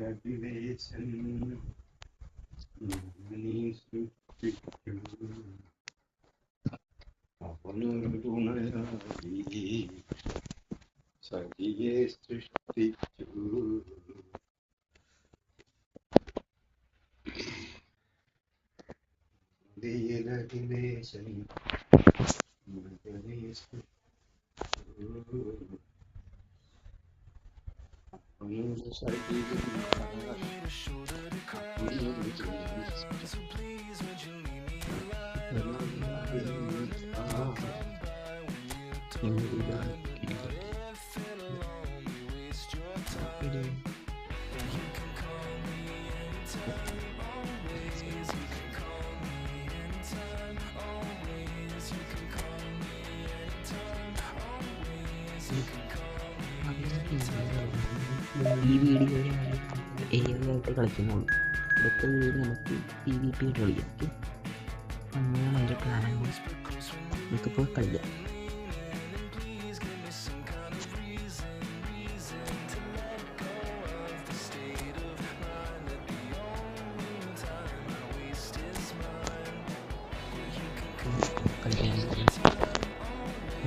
സഖിയെ സൃഷ്ടിച്ചു ദിനേശൻ ഈ വീഡിയോയിൽ AI കളിക്കുന്നുള്ളൂ. അടുത്ത വീഡിയോ നമുക്ക് PvP ആയിട്ട് കളിക്കാം. അങ്ങനെയാണ് അതിൻ്റെ പ്ലാൻ. നമുക്കിപ്പോൾ കളിക്കാം.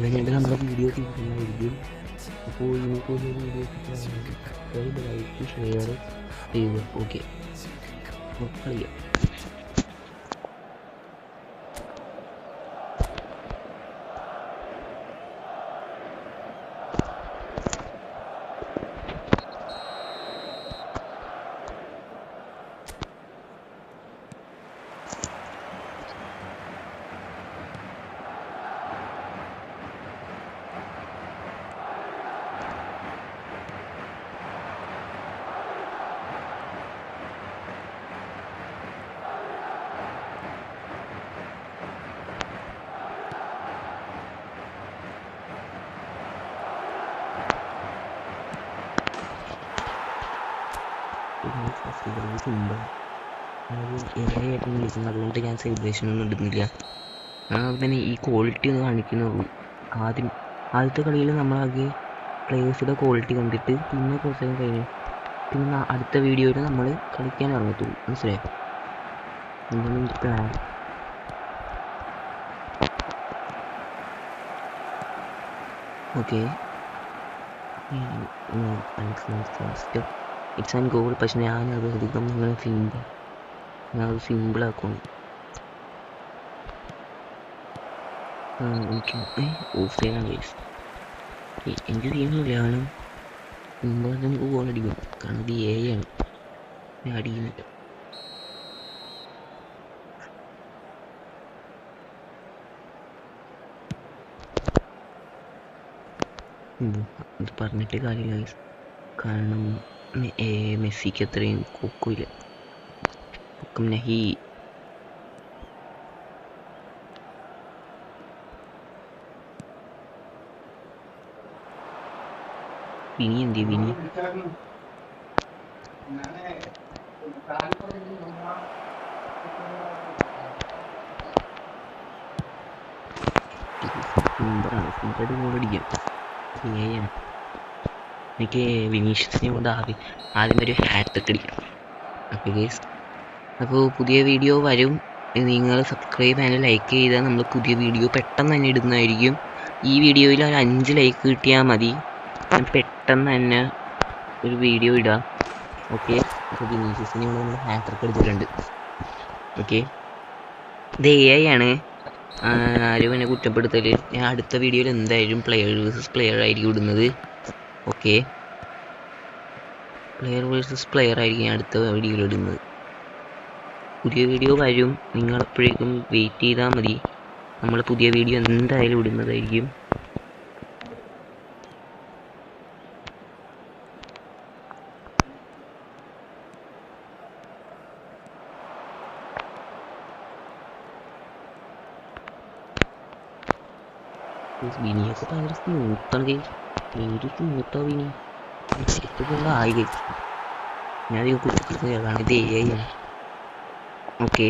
ഇങ്ങനെ നമ്മുടെ വീഡിയോ തീരുന്നതായിരിക്കും. അപ്പോൾ ഇനിയിപ്പോൾ ഒരു വീഡിയോ സബ്സ്ക്രൈബ്, ലൈക്ക്, ഷെയർ ചെയ്യുക. ഓക്കെ, കളിക്കാം. സിമ്പിൾ AI വിളിക്കുന്നത്, അതുകൊണ്ട് ഞാൻ സെലിബ്രേഷൻ ഒന്നും ഇടുന്നില്ല. പിന്നെ ഈ ക്വാളിറ്റി ഒന്ന് കാണിക്കുന്നുള്ളൂ. ആദ്യത്തെ കളിയിൽ നമ്മളാകെ പ്ലേയേഴ്സിൻ്റെ ക്വാളിറ്റി കണ്ടിട്ട് പിന്നെ കുറച്ച് നേരം കഴിഞ്ഞു പിന്നെ അടുത്ത വീഡിയോയിൽ നമ്മൾ കളിക്കാൻ ഇറങ്ങത്തുള്ളൂ. മനസ്സിലായോ? എന്തെങ്കിലും plan. Okay, it's and goal. പക്ഷെ ഞാനത് അധികം ഇങ്ങനെ ഞാനത് സിമ്പിളാക്കും. എനിക്ക് ഓഫ് ചെയ്യാൻ ഗൈസ്. എനിക്ക് ചെയ്യുന്നില്ല. കാരണം മുമ്പ് നമുക്ക് ഗോൾ അടിക്കും. കാരണം ഇത് AI ആണ്, ഞാൻ അടിക്കുന്നില്ല. ഇത് പറഞ്ഞിട്ട് കാര്യമില്ല ഗൈസ്. കാരണം മെസ്സിക്ക് അത്രയും കൊക്കില്ല. കൊക്കും നഹി. വിനി എന്തി വിനി സിമ്പിളാണ്. സിമ്പിളായിട്ട് ഗോൾ അടിക്കാം. AI. എനിക്ക് വിനീഷ്യസിനെ കൊണ്ട് ആദ്യം ഒരു ഹാട്രിക് അടിക്കണം. അപ്പോൾ ഗൈസ്, അപ്പോൾ പുതിയ വീഡിയോ വരും. നിങ്ങൾ സബ്സ്ക്രൈബ് ആൻഡ് ലൈക്ക് ചെയ്താൽ നമ്മൾ പുതിയ വീഡിയോ പെട്ടെന്ന് തന്നെ ഇടുന്നതായിരിക്കും. ഈ വീഡിയോയിൽ ഒരു 5 ലൈക്ക് കിട്ടിയാൽ മതി, ഞാൻ പെട്ടെന്ന് തന്നെ ഒരു വീഡിയോ ഇടാം. ഓക്കെ, അപ്പോൾ വിനീഷ്യസിനെ കൊണ്ട് നമ്മൾ ഹാട്രിക് അടിച്ചിട്ടുണ്ട്. ഓക്കെ, ഇത് AI ആണ്, ആരും എന്നെ കുറ്റപ്പെടുത്തൽ. ഞാൻ അടുത്ത വീഡിയോയിൽ എന്തായാലും പ്ലെയർ വേഴ്സസ് പ്ലെയർ ആയിരിക്കും ഇടുന്നത്. ഓക്കെ, പ്ലെയർ വേഴ്സസ് പ്ലെയർ ആയിരിക്കും ഞാൻ അടുത്ത വീഡിയോയിൽ ഇടുന്നത്. പുതിയ വീഡിയോ വരും, നിങ്ങളെപ്പോഴേക്കും വെയിറ്റ് ചെയ്താൽ മതി. നമ്മൾ പുതിയ വീഡിയോ എന്തായാലും ഇടുന്നതായിരിക്കും. വിനിയൊക്കെ ഭയങ്കര സ്മൂത്താണ് ഗൈസ്. ഒരു സ്മൂത്താ വിനി. ആയി ഗൈസ്. ഞാൻ കുറ്റപ്പെടുത്തുന്നതാണ്, ഇത് AI ആണ്. ഓക്കെ,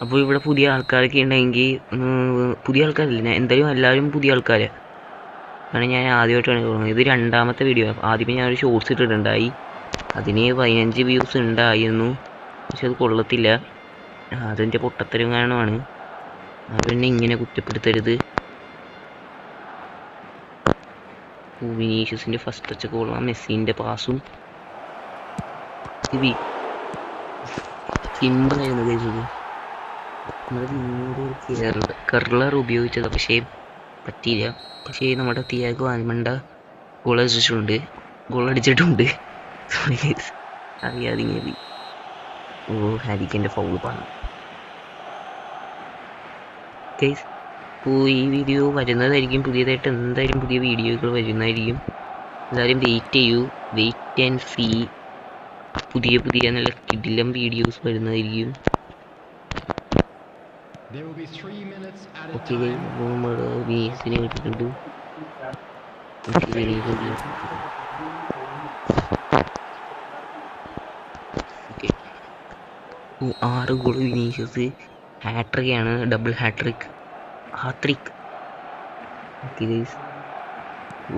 അപ്പോൾ ഇവിടെ പുതിയ ആൾക്കാരൊക്കെ ഉണ്ടെങ്കിൽ, പുതിയ ആൾക്കാരല്ല, എന്തായാലും എല്ലാവരും പുതിയ ആൾക്കാരെ. കാരണം ഞാൻ ആദ്യമായിട്ടാണ് തുടങ്ങുന്നത്. ഇത് 2ാമത്തെ വീഡിയോ. ആദ്യമേ ഞാനൊരു ഷോർട്സ് ഇട്ടിട്ടുണ്ടായി. അതിന് 15 വ്യൂസ് ഉണ്ടായിരുന്നു, പക്ഷെ അത് കൊള്ളത്തില്ല. അതിൻ്റെ പൊട്ടത്തരം കാരണമാണ്. അവരെന്നെ ഇങ്ങനെ കുറ്റപ്പെടുത്തരുത്. വിനീഷ്യസിൻ്റെ ഫസ്റ്റ് ടച്ച് കൊള്ളാം, മെസ്സിൻ്റെ പാസും സിമ്പിളായിരുന്നു കഴിച്ചത്. നമ്മുടെ പിന്നീട് കർളർ ഉപയോഗിച്ചത്, പക്ഷേ പറ്റിയില്ല. പക്ഷേ നമ്മുടെ തിയാഗോ ആൽമണ്ട ഗോളടിച്ചിട്ടുണ്ട്. സോറി ഗൈസ്, അറിയാതെ ഇങ്ങനെ. ഓ, ഹാരിക്കിൻ്റെ ഫൗൾ പറഞ്ഞു ഗൈസ്. അപ്പോൾ ഈ വീഡിയോ വരുന്നതായിരിക്കും, പുതിയതായിട്ട് എന്തായാലും പുതിയ വീഡിയോകൾ വരുന്നതായിരിക്കും. എല്ലാവരും വെയിറ്റ് ചെയ്യൂ, വെയിറ്റ് ആൻഡ് സീ. പുതിയ നല്ല കിടിലം വീഡിയോസ് വരുന്നതായിരിക്കും. ഓക്കെ ഗൈസ്, അപ്പോൾ നമ്മൾ വിനീസിനെ കിട്ടിയിട്ടുണ്ട്. Okay, 6 goal Vinicius. ഹാട്രിക്കാണ്, double hattrick. Okay guys. Oh,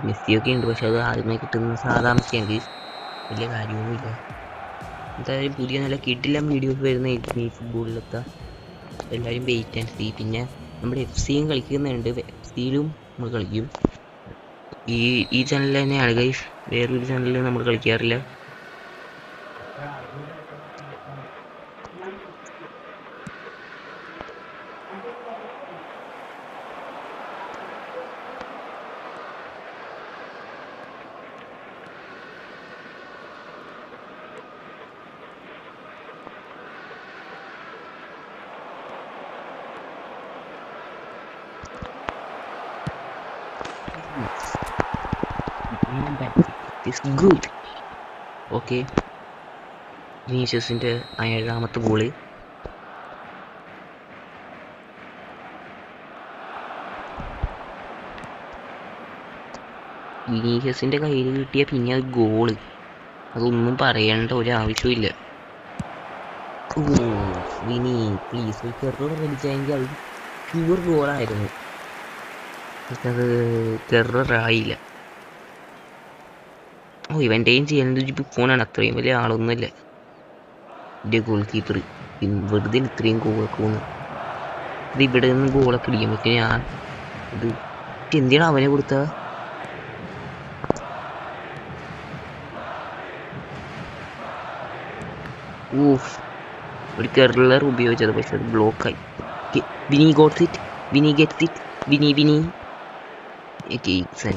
മെസ്സിയൊക്കെ ഉണ്ട്, പക്ഷെ അത് ആദ്യമേ കിട്ടുന്ന സാധാ മെസ്സിയാണ് ഗൈസ്, വലിയ കാര്യമൊന്നുമില്ല. എന്തായാലും പുതിയ നല്ല കിടിലം വീഡിയോസ് വരുന്നതായിരിക്കും ഈ ഫുട്ബോളിലൊക്കെ. എല്ലാവരും വെയിറ്റ് ആൻഡ് സീ. പിന്നെ നമ്മുടെ FC-യും കളിക്കുന്നുണ്ട്, FC-യിലും നമ്മൾ കളിക്കും. ഈ ചാനലിൽ തന്നെയാണ് ഗൈസ്, വേറൊരു ചാനലിൽ നമ്മൾ കളിക്കാറില്ല. ഗുഡ്. ഓക്കെ, വിനീഷ്യസിൻ്റെ 7ാമത്തെ ഗോള്. വിനീഷ്യസിൻ്റെ കയ്യിൽ കിട്ടിയ പിന്നെ അത് ഗോള്, അതൊന്നും പറയേണ്ട ഒരാവശ്യമില്ല. ഓ വിനി, പ്ലീസ് ഒരു കെറർ അടിച്ചെങ്കിൽ അത് പ്യൂർ ഗോളായിരുന്നു, പക്ഷെ അത് കെററായില്ല. ഓ, ഇവൻ്റെയും ചെയ്യുന്നത് ബുഫോണാണ്, അത്രയും വലിയ ആളൊന്നുമല്ല എൻ്റെ ഗോൾ കീപ്പർ. വെറുതെ ഇത്രയും ഗോളൊക്കെ വന്നു. ഇത് ഇവിടെ നിന്ന് ഗോളൊക്കെ അടിക്കാൻ പറ്റും. ഞാൻ ഇത് എന്തിനാണ് അവനെ കൊടുത്ത? ഓഫ്, ഒരു കെർലർ ഉപയോഗിച്ചത്, പക്ഷെ അത് ബ്ലോക്കായി. Vini gets it, Vini gets it, Vini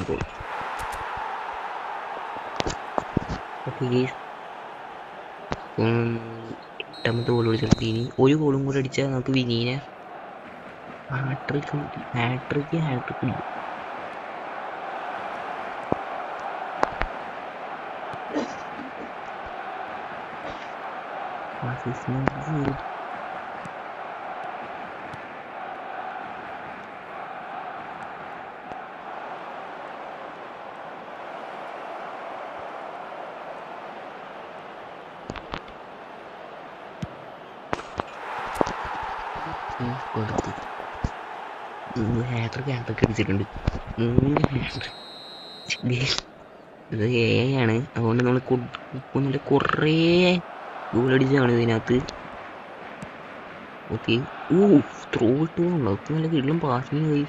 goal. Okay guys, 8ാമത്തെ ഗോൾ അടിച്ചാൽ വിനി ഒരു ഗോളും കൂടെ അടിച്ചാൽ നമുക്ക് വിനീനെ ഹാട്രിക് അടിക്കും. കൊടുത്ത് ഹാട്രിക് അടിച്ചിട്ടുണ്ട്, 3 ഹാട്രിക്. ഇത് ആണ്, അതുകൊണ്ട് നമ്മൾ നല്ല കുറേ ഗോളടിച്ചതാണ് ഇതിനകത്ത്. ഓക്കെ, ത്രോ ഇട്ടുണ്ടോ, നല്ല കിടലും പാസിങ് പോയി.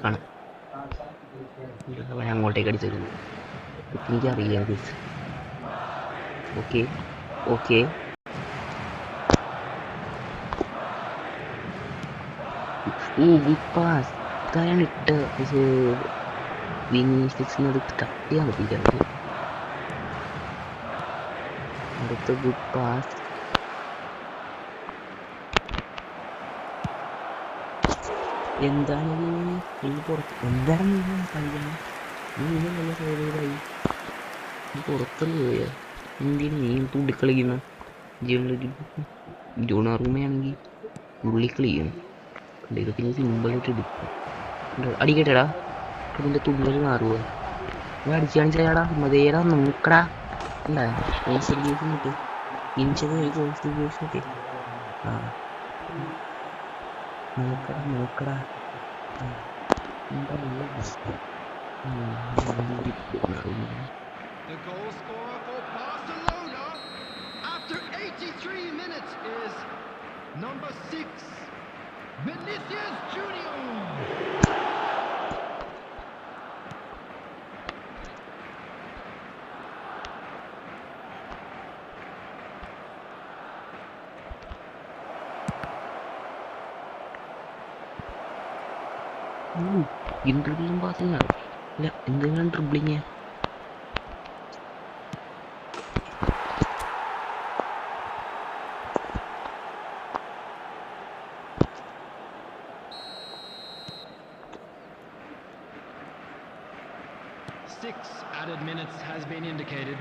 കാണാം, അവൻ അങ്ങോട്ടേക്ക് അടിച്ചിരുന്നു, എനിക്കറിയാം. ഓക്കെ ഗുഡ് പാസ് ഇതാണ് ഇട്ട്, പക്ഷേ വിനീഷ്യസിനത് കട്ട് ചെയ്യാൻ പറ്റില്ല. അടുത്ത ഗുഡ് പാസ്. എന്താണ് എന്താണ് കളിക്കണം, നല്ല സൈഡായി പുറത്തുള്ള പോയാ എന്തിനു നീ തുള്ളിക്കളിക്കുന്ന? ജോണാറുമയാണെങ്കിൽ തുള്ളിക്കളിക്കണം, ഇതൊക്കെ ഞാൻ സിമ്പിളായിട്ട് എടുക്കും. അടിക്കട്ടെടാ, ഇതിൻ്റെ തുള്ളൽ മാറുക. ഞാൻ അടിച്ചാണ് ചെയ്യാടാ, മതേടാ നോക്കടാ. അല്ല കോൺസെൻട്രേഷൻ കിട്ടി ഇനിച്ചത് ഒരു കോൺസെൻട്രേഷൻ കിട്ടി. ആ നോക്കടാ എന്താ The goal scorer for Barcelona after 83 minutes is number 6, Vinicius Junior. Dribbling passing അല്ല എന്തെങ്കിലും dribbling. Six added minutes has been indicated.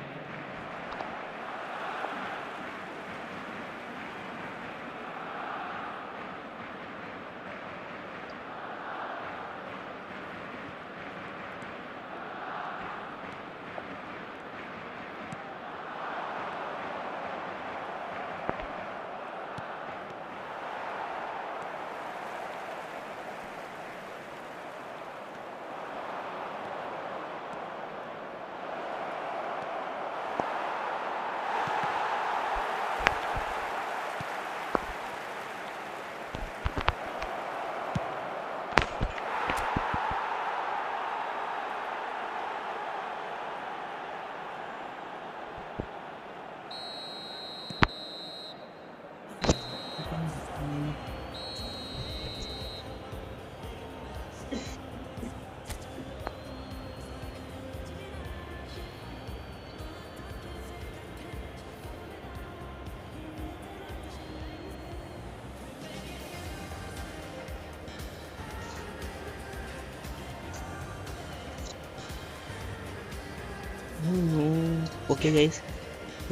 Okay guys,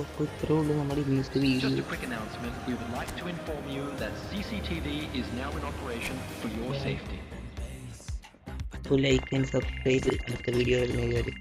അപ്പോൾ ഇത്രേ ഉള്ളൂ നമ്മുടെ ഇന്നത്തെ video. Just a quick announcement. We would like to inform you that CCTV is now in operation for your safety. അപ്പോൾ like and subscribe. അടുത്ത video വരുന്നത് വരെ